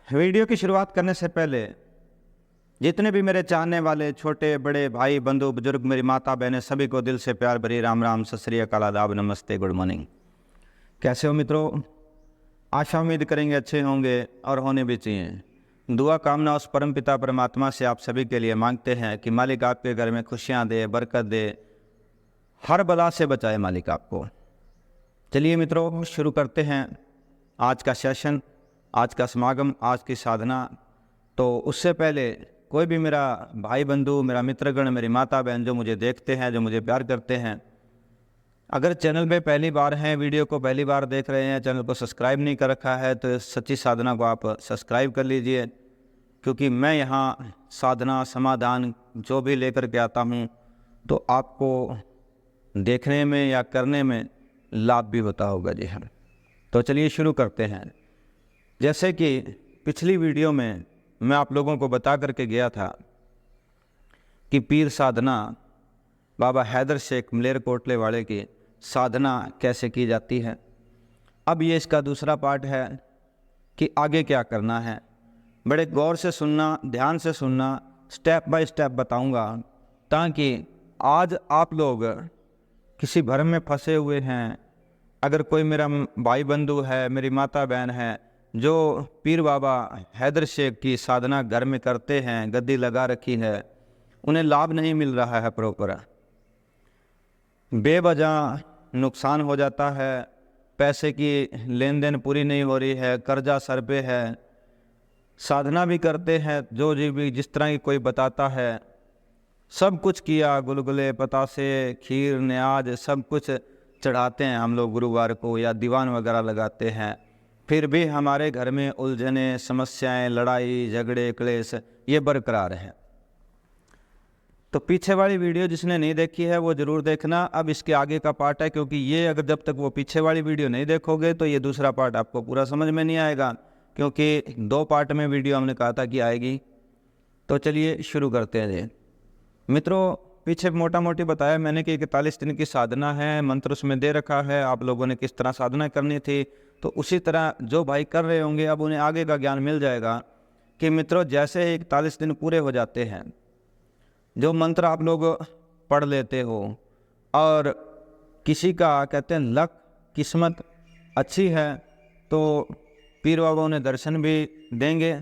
Video की शुरुआत करने से पहले जितने भी मेरे चाहने वाले छोटे बड़े भाई बंधु बुजुर्ग मेरी माता बहनें सभी को दिल से प्यार भरी राम राम सत श्री अकाल आदाब नमस्ते गुड मॉर्निंग। कैसे हो मित्रों? आशा उम्मीद करेंगे अच्छे होंगे और होने भी चाहिए। दुआ कामना उस परम पिता परमात्मा से आप सभी के लिए मांगते हैं कि मालिक आपके घर में खुशियाँ दे, बरकत दे, हर बला से बचाए मालिक आपको। चलिए मित्रों, शुरू करते हैं आज का सेशन, आज का समागम, आज की साधना। तो उससे पहले कोई भी मेरा भाई बंधु, मेरा मित्रगण, मेरी माता बहन जो मुझे देखते हैं, जो मुझे प्यार करते हैं, अगर चैनल पे पहली बार हैं, वीडियो को पहली बार देख रहे हैं, चैनल को सब्सक्राइब नहीं कर रखा है तो सच्ची साधना को आप सब्सक्राइब कर लीजिए, क्योंकि मैं यहाँ साधना समाधान जो भी लेकर के आता हूँ तो आपको देखने में या करने में लाभ भी होता होगा। जी हाँ, तो चलिए शुरू करते हैं। जैसे कि पिछली वीडियो में मैं आप लोगों को बता करके गया था कि पीर साधना बाबा हैदर शेख मलेरकोटले वाले की साधना कैसे की जाती है। अब ये इसका दूसरा पार्ट है कि आगे क्या करना है। बड़े गौर से सुनना, ध्यान से सुनना, स्टेप बाय स्टेप बताऊंगा, ताकि आज आप लोग किसी भ्रम में फंसे हुए हैं, अगर कोई मेरा भाई बंधु है, मेरी माता बहन है जो पीर बाबा हैदर शेख की साधना घर में करते हैं, गद्दी लगा रखी है, उन्हें लाभ नहीं मिल रहा है प्रॉपर, बेवजह नुकसान हो जाता है, पैसे की लेन देन पूरी नहीं हो रही है, कर्जा सर पे है, साधना भी करते हैं जो जी भी जिस तरह की कोई बताता है, सब कुछ किया, गुलगुले पतासे खीर न्याज सब कुछ चढ़ाते हैं हम लोग गुरुवार को, या दीवान वगैरह लगाते हैं, फिर भी हमारे घर में उलझने, समस्याएं, लड़ाई झगड़े क्लेश ये बरकरार हैं। तो पीछे वाली वीडियो जिसने नहीं देखी है वो ज़रूर देखना। अब इसके आगे का पार्ट है, क्योंकि ये अगर जब तक वो पीछे वाली वीडियो नहीं देखोगे तो ये दूसरा पार्ट आपको पूरा समझ में नहीं आएगा, क्योंकि 2 पार्ट में वीडियो हमने कहा था कि आएगी। तो चलिए शुरू करते हैं। जी मित्रों, पीछे मोटा मोटी बताया मैंने कि 41 दिन की साधना है, मंत्र उसमें दे रखा है, आप लोगों ने किस तरह साधना करनी थी। तो उसी तरह जो भाई कर रहे होंगे अब उन्हें आगे का ज्ञान मिल जाएगा कि मित्रों जैसे 41 दिन पूरे हो जाते हैं, जो मंत्र आप लोग पढ़ लेते हो और किसी का कहते हैं लक किस्मत अच्छी है तो पीर बाबा उन्हें दर्शन भी देंगे,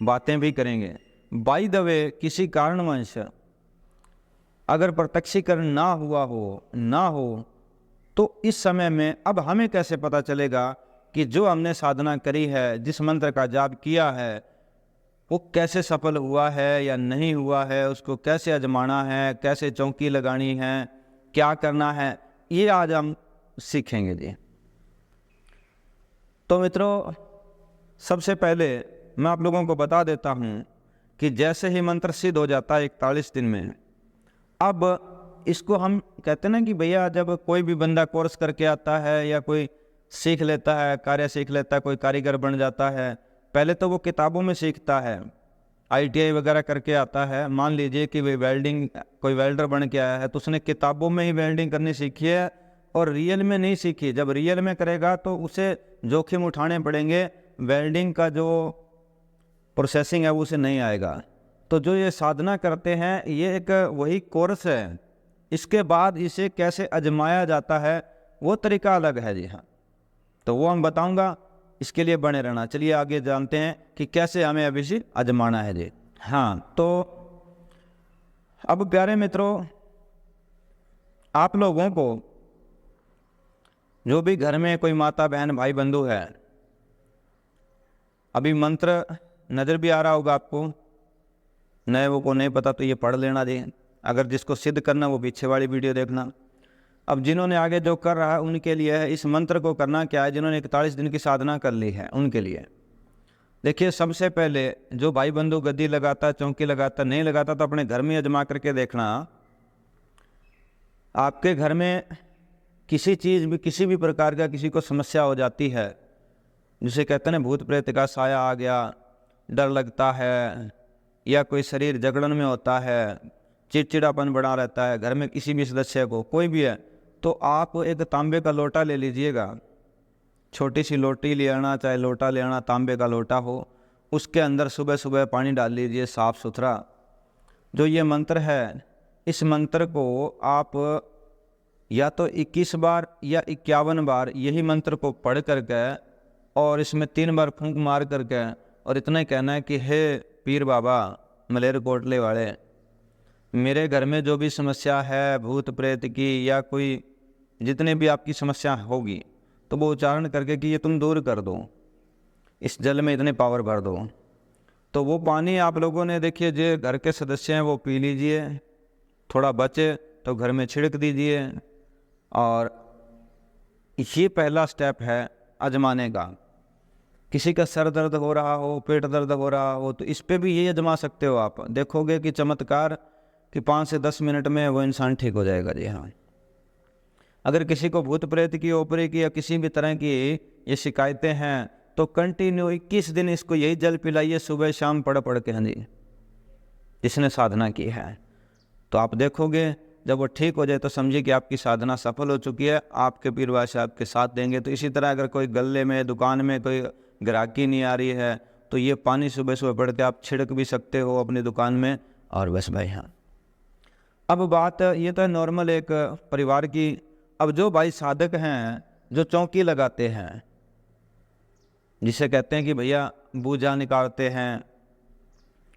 बातें भी करेंगे। बाय द वे किसी कारणवश अगर प्रत्यक्षीकरण ना हो तो इस समय में अब हमें कैसे पता चलेगा कि जो हमने साधना करी है, जिस मंत्र का जाप किया है, वो कैसे सफल हुआ है या नहीं हुआ है, उसको कैसे आजमाना है, कैसे चौकी लगानी है, क्या करना है, ये आज हम सीखेंगे। जी तो मित्रों, सबसे पहले मैं आप लोगों को बता देता हूँ कि जैसे ही मंत्र सिद्ध हो जाता है 41 दिन में, अब इसको हम कहते हैं ना कि भैया जब कोई भी बंदा कोर्स करके आता है या कोई सीख लेता है, कार्य सीख लेता है, कोई कारीगर बन जाता है, पहले तो वो किताबों में सीखता है, ITI वगैरह करके आता है। मान लीजिए कि वे वेल्डिंग, कोई वेल्डर बन के आया है तो उसने किताबों में ही वेल्डिंग करनी सीखी है और रियल में नहीं सीखी। जब रियल में करेगा तो उसे जोखिम उठाने पड़ेंगे, वेल्डिंग का जो प्रोसेसिंग है वो उसे नहीं आएगा। तो जो ये साधना करते हैं ये एक वही कोर्स है, इसके बाद इसे कैसे आजमाया जाता है वो तरीका अलग है। जी हाँ, तो वो हम बताऊंगा, इसके लिए बने रहना। चलिए आगे जानते हैं कि कैसे हमें अभी से आजमाना है। जी हाँ, तो अब प्यारे मित्रों, आप लोगों को जो भी घर में कोई माता बहन भाई बंधु है, अभी मंत्र नज़र भी आ रहा होगा आपको, नए वो को नहीं पता तो ये पढ़ लेना। जी अगर जिसको सिद्ध करना वो पीछे वाली वीडियो देखना। अब जिन्होंने आगे जो कर रहा है उनके लिए है, इस मंत्र को करना क्या है, जिन्होंने 41 दिन की साधना कर ली है उनके लिए। देखिए, सबसे पहले जो भाई बंधु गद्दी लगाता, चौकी लगाता, नहीं लगाता तो अपने घर में आजमा करके देखना। आपके घर में किसी चीज़ भी, किसी भी प्रकार का किसी को समस्या हो जाती है, जिसे कहते हैं भूत प्रेत का साया आ गया, डर लगता है, या कोई शरीर जगड़न में होता है, चिड़चिड़ापन बना रहता है घर में किसी भी सदस्य को, कोई भी है, तो आप एक तांबे का लोटा ले लीजिएगा, छोटी सी लोटी ले आना, चाहे लोटा ले आना, तांबे का लोटा हो, उसके अंदर सुबह सुबह पानी डाल लीजिए साफ़ सुथरा। जो ये मंत्र है, इस मंत्र को आप या तो 21 बार या 51 बार यही मंत्र को पढ़ करके और इसमें 3 बार फूंक मार करके और इतना ही कहना है कि हे पीर बाबा मलेरकोटले वाले, मेरे घर में जो भी समस्या है भूत प्रेत की या कोई जितने भी आपकी समस्या होगी, तो वो उच्चारण करके कि ये तुम दूर कर दो, इस जल में इतने पावर भर दो। तो वो पानी आप लोगों ने देखिए जो घर के सदस्य हैं वो पी लीजिए, थोड़ा बचे तो घर में छिड़क दीजिए। और ये पहला स्टेप है आजमाने का। किसी का सर दर्द हो रहा हो, पेट दर्द हो रहा हो, तो इस पे भी ये आजमा सकते हो आप। देखोगे कि चमत्कार कि 5 से 10 मिनट में वो इंसान ठीक हो जाएगा। जी हाँ, अगर किसी को भूत प्रेत की, ओपरे की या किसी भी तरह की ये शिकायतें हैं तो कंटिन्यू 21 दिन इसको यही जल पिलाइए, सुबह शाम पढ़ पढ़ के। हाँ जी, जिसने साधना की है तो आप देखोगे जब वो ठीक हो जाए तो समझिए कि आपकी साधना सफल हो चुकी है, आपके पीर बादशाह आपके साथ देंगे। तो इसी तरह अगर कोई गले में, दुकान में कोई ग्राहकी नहीं आ रही है तो ये पानी सुबह सुबह पढ़ के आप छिड़क भी सकते हो अपनी दुकान में। और बस भाई हाँ, अब बात ये तो है नॉर्मल एक परिवार की। अब जो भाई साधक हैं, जो चौकी लगाते हैं, जिसे कहते हैं कि भैया बूझा निकालते हैं,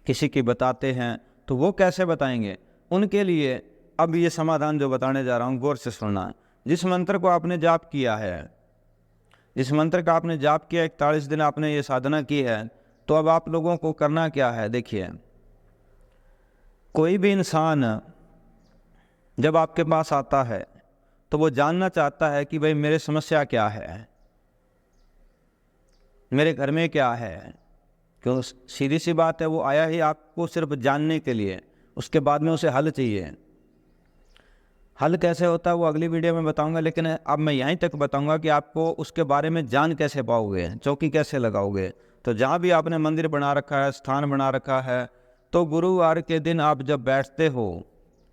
किसी की बताते हैं, तो वो कैसे बताएंगे? उनके लिए अब ये समाधान जो बताने जा रहा हूँ गौर से सुनना। जिस मंत्र को आपने जाप किया है, जिस मंत्र का आपने जाप किया, 41 दिन आपने ये साधना की है, तो अब आप लोगों को करना क्या है? देखिए, कोई भी इंसान जब आपके पास आता है तो वो जानना चाहता है कि भाई मेरे समस्या क्या है, मेरे घर में क्या है। क्यों? सीधी सी बात है, वो आया ही आपको सिर्फ जानने के लिए, उसके बाद में उसे हल चाहिए। हल कैसे होता है वो अगली वीडियो में बताऊंगा, लेकिन अब मैं यहीं तक बताऊंगा कि आपको उसके बारे में जान कैसे पाओगे, चौकी कैसे लगाओगे। तो जहाँ भी आपने मंदिर बना रखा है, स्थान बना रखा है, तो गुरुवार के दिन आप जब बैठते हो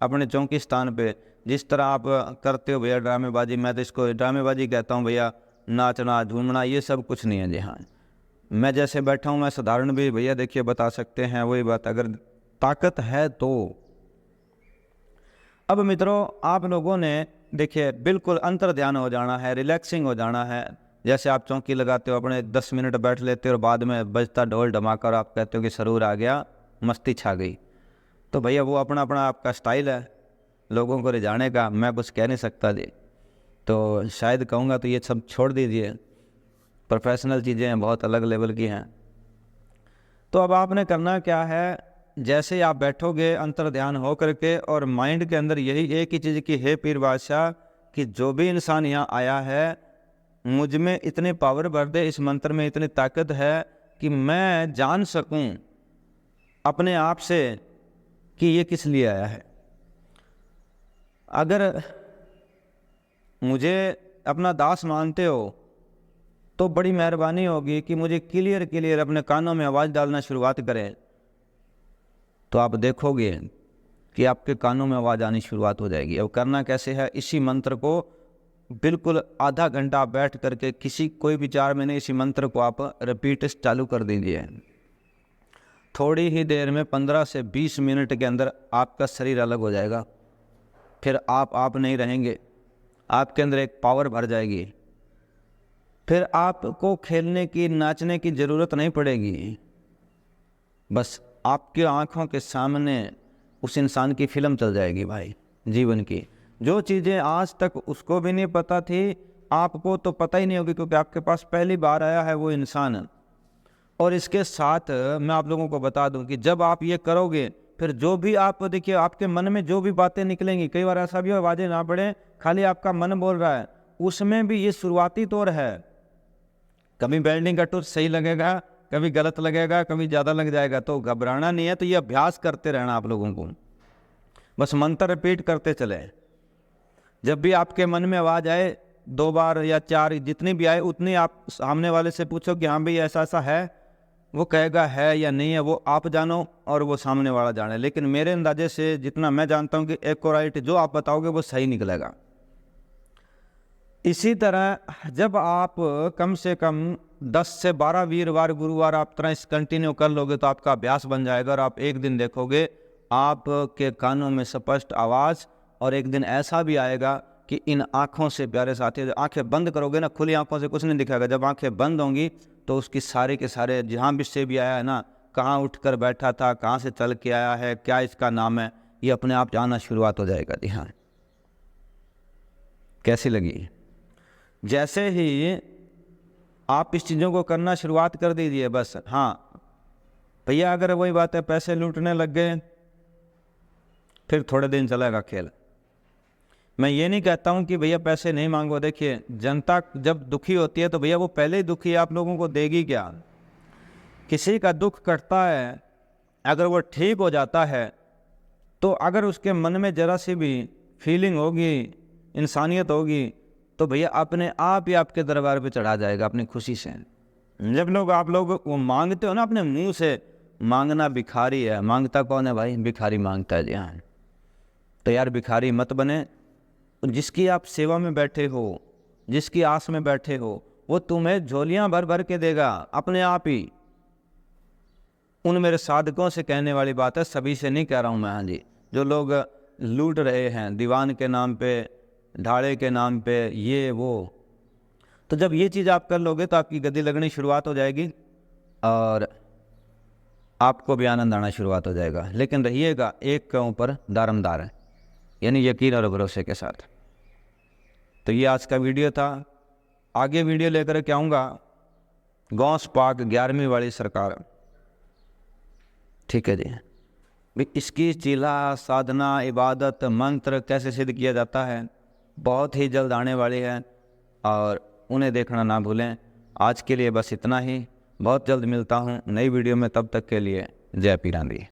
अपने चौकी स्थान पे, जिस तरह आप करते हो भैया ड्रामेबाजी, मैं तो इसको ड्रामेबाजी कहता हूँ भैया, नाचना झूमना ये सब कुछ नहीं है। जी हाँ, मैं जैसे बैठा हूँ मैं साधारण भी भैया देखिए बता सकते हैं। वही बात, अगर ताकत है तो। अब मित्रों, आप लोगों ने देखिए बिल्कुल अंतर ध्यान हो जाना है, रिलैक्सिंग हो जाना है। जैसे आप चौकी लगाते हो, अपने 10 मिनट बैठ लेते हो और बाद में बजता ढोल धमाका और आप कहते हो कि सरूर आ गया, मस्ती छा गई। तो भैया वो अपना अपना आपका स्टाइल है लोगों को रिझाने का, मैं कुछ कह नहीं सकता जी। तो शायद कहूँगा तो ये सब छोड़ दीजिए, प्रोफेशनल चीज़ें हैं, बहुत अलग लेवल की हैं। तो अब आपने करना क्या है, जैसे ही आप बैठोगे अंतर ध्यान हो करके और माइंड के अंदर यही एक ही चीज़ की, हे पीर बादशाह कि जो भी इंसान यहाँ आया है मुझ में इतनी पावर भर दे, इस मंत्र में इतनी ताकत है कि मैं जान सकूं अपने आप से कि ये किस लिए आया है। अगर मुझे अपना दास मानते हो तो बड़ी मेहरबानी होगी कि मुझे क्लियर अपने कानों में आवाज़ डालना शुरुआत करें, तो आप देखोगे कि आपके कानों में आवाज़ आनी शुरुआत हो जाएगी। अब करना कैसे है, इसी मंत्र को बिल्कुल आधा घंटा बैठ करके, किसी कोई विचार में नहीं, इसी मंत्र को आप रिपीट चालू कर दीजिए। थोड़ी ही देर में 15 से 20 मिनट के अंदर आपका शरीर अलग हो जाएगा। फिर आप नहीं रहेंगे, आपके अंदर एक पावर भर जाएगी। फिर आपको खेलने की, नाचने की ज़रूरत नहीं पड़ेगी। बस आपकी आंखों के सामने उस इंसान की फिल्म चल जाएगी भाई, जीवन की। जो चीज़ें आज तक उसको भी नहीं पता थी, आपको तो पता ही नहीं होगी, क्योंकि आपके पास पहली बार आया है वो इंसान। और इसके साथ मैं आप लोगों को बता दूं कि जब आप ये करोगे, फिर जो भी आप देखिए आपके मन में जो भी बातें निकलेंगी, कई बार ऐसा भी आवाज़ें ना पड़े, खाली आपका मन बोल रहा है, उसमें भी ये शुरुआती तौर है। कभी वेल्डिंग का टूल सही लगेगा, कभी गलत लगेगा, कभी ज़्यादा लग जाएगा। तो घबराना नहीं है, तो ये अभ्यास करते रहना आप लोगों को, बस मंत्र रिपीट करते चले। जब भी आपके मन में आवाज़ आए, 2 बार या 4 जितनी भी आए उतनी आप सामने वाले से पूछो कि हाँ भाई ऐसा ऐसा है। वो कहेगा है या नहीं है, वो आप जानो और वो सामने वाला जाने। लेकिन मेरे अंदाजे से जितना मैं जानता हूँ कि एक्यूरेट जो आप बताओगे वो सही निकलेगा। इसी तरह जब आप कम से कम 10 से 12 वीरवार गुरुवार आप तरह इस कंटिन्यू कर लोगे तो आपका अभ्यास बन जाएगा और आप एक दिन देखोगे आपके कानों में स्पष्ट आवाज़। और एक दिन ऐसा भी आएगा कि इन आँखों से, प्यारे साथी, आंखें बंद करोगे ना, खुली आंखों से कुछ नहीं दिखाएगा। जब आंखें बंद होंगी तो उसकी सारे के सारे जहाँ भी से भी आया है ना, कहाँ उठकर बैठा था, कहाँ से चल के आया है, क्या इसका नाम है, ये अपने आप जाना शुरुआत हो जाएगा। जी हाँ, कैसी लगी? जैसे ही आप इस चीज़ों को करना शुरुआत कर दीजिए बस। हाँ भैया, अगर वही बात है पैसे लूटने लग गए फिर थोड़े दिन चलेगा खेल। मैं ये नहीं कहता हूँ कि भैया पैसे नहीं मांगो। देखिए, जनता जब दुखी होती है तो भैया वो पहले ही दुखी है, आप लोगों को देगी क्या? किसी का दुख कटता है, अगर वो ठीक हो जाता है तो अगर उसके मन में ज़रा सी भी फीलिंग होगी, इंसानियत होगी, तो भैया अपने आप ही आपके दरबार पे चढ़ा जाएगा अपनी खुशी से। जब आप लोग वो मांगते हो ना अपने मुंह से, मांगना भिखारी है। मांगता कौन है भाई? भिखारी मांगता है। जी हाँ, तो यार भिखारी मत बने। जिसकी आप सेवा में बैठे हो, जिसकी आस में बैठे हो, वो तुम्हें झोलियां भर भर के देगा अपने आप ही। उन मेरे साधकों से कहने वाली बात है, सभी से नहीं कह रहा हूँ मैं। हाँ जी, जो लोग लूट रहे हैं दीवान के नाम पे, ढाड़े के नाम पे, ये वो, तो जब ये चीज़ आप कर लोगे तो आपकी गद्दी लगनी शुरुआत हो जाएगी और आपको भी आनंद आना शुरुआत हो जाएगा। लेकिन रहिएगा एक के ऊपर दारमदार है, यानी यकीन और भरोसे के साथ। तो ये आज का वीडियो था। आगे वीडियो लेकर के आऊँगा गौस पाक 11वीं वाली सरकार। ठीक है जी, भी इसकी चीला, साधना, इबादत, मंत्र कैसे सिद्ध किया जाता है बहुत ही जल्द आने वाली है और उन्हें देखना ना भूलें। आज के लिए बस इतना ही। बहुत जल्द मिलता हूँ नई वीडियो में, तब तक के लिए जय पीरांदी।